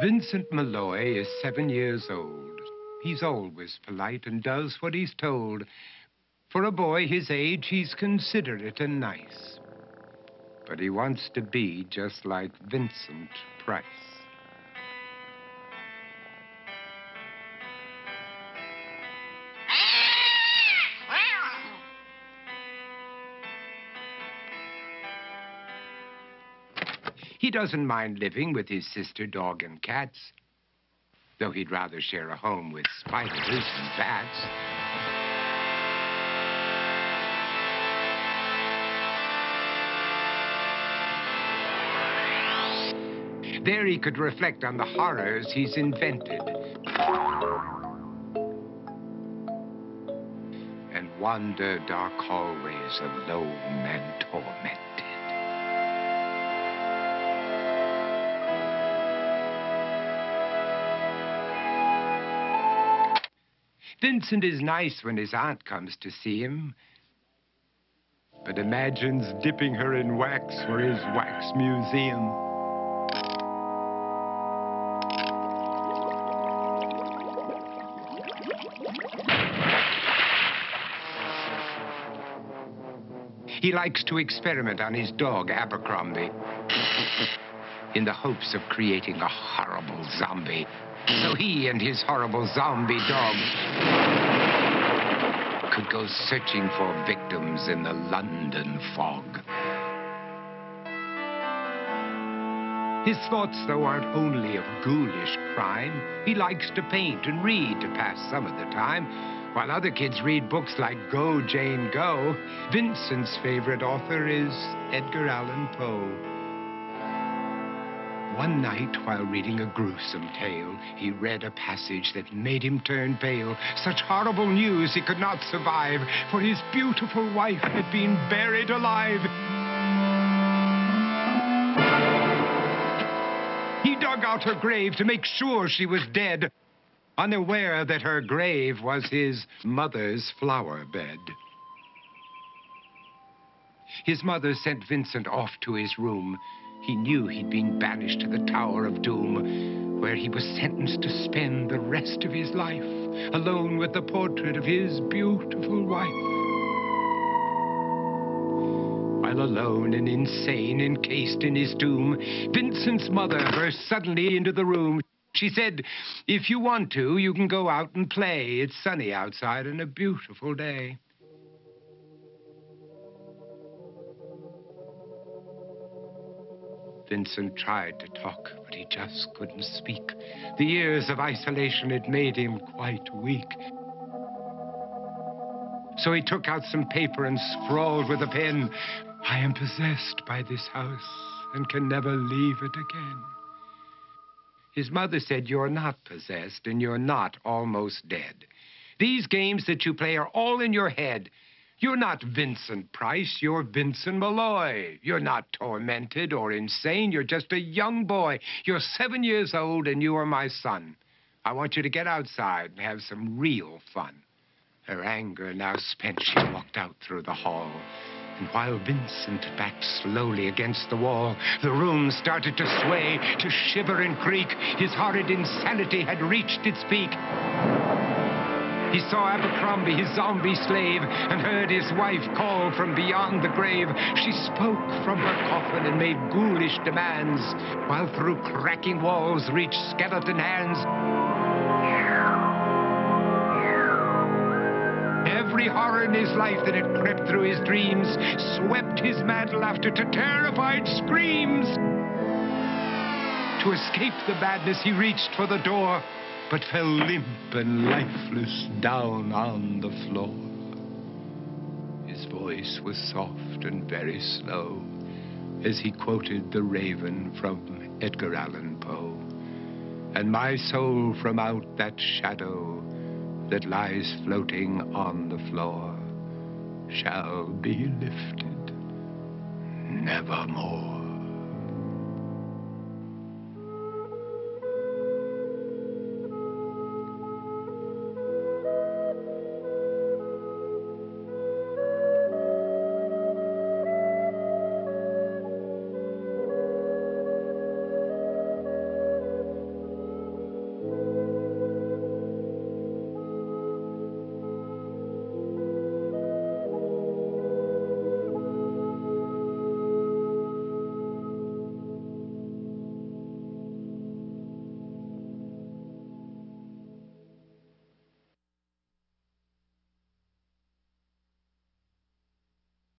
Vincent Malloy is 7 years old. He's always polite and does what he's told. For a boy his age, he's considerate and nice. But he wants to be just like Vincent Price. He doesn't mind living with his sister, dog, and cats, though he'd rather share a home with spiders and bats. There he could reflect on the horrors he's invented and wander dark hallways alone and tormented. Vincent is nice when his aunt comes to see him, but imagines dipping her in wax for his wax museum. He likes to experiment on his dog, Abercrombie, in the hopes of creating a horrible zombie. So he and his horrible zombie dog could go searching for victims in the London fog. His thoughts, though, aren't only of ghoulish crime. He likes to paint and read to pass some of the time. While other kids read books like Go, Jane, Go, Vincent's favorite author is Edgar Allan Poe. One night, while reading a gruesome tale, he read a passage that made him turn pale. Such horrible news he could not survive, for his beautiful wife had been buried alive. He dug out her grave to make sure she was dead, unaware that her grave was his mother's flower bed. His mother sent Vincent off to his room. He knew he'd been banished to the Tower of Doom, where he was sentenced to spend the rest of his life alone with the portrait of his beautiful wife. While alone and insane, encased in his tomb, Vincent's mother burst suddenly into the room. She said, "If you want to, you can go out and play. It's sunny outside and a beautiful day." Vincent tried to talk, but he just couldn't speak. The years of isolation had made him quite weak. So he took out some paper and scrawled with a pen, "I am possessed by this house and can never leave it again." His mother said, "You're not possessed and you're not almost dead. These games that you play are all in your head. You're not Vincent Price, you're Vincent Malloy. You're not tormented or insane, you're just a young boy. You're 7 years old and you are my son. I want you to get outside and have some real fun." Her anger now spent, she walked out through the hall. And while Vincent backed slowly against the wall, the room started to sway, to shiver and creak. His horrid insanity had reached its peak. He saw Abercrombie, his zombie slave, and heard his wife call from beyond the grave. She spoke from her coffin and made ghoulish demands, while through cracking walls reached skeleton hands. Every horror in his life that had crept through his dreams swept his mad laughter to terrified screams. To escape the madness, he reached for the door, but fell limp and lifeless down on the floor. His voice was soft and very slow as he quoted The Raven from Edgar Allan Poe. "And my soul from out that shadow that lies floating on the floor shall be lifted nevermore."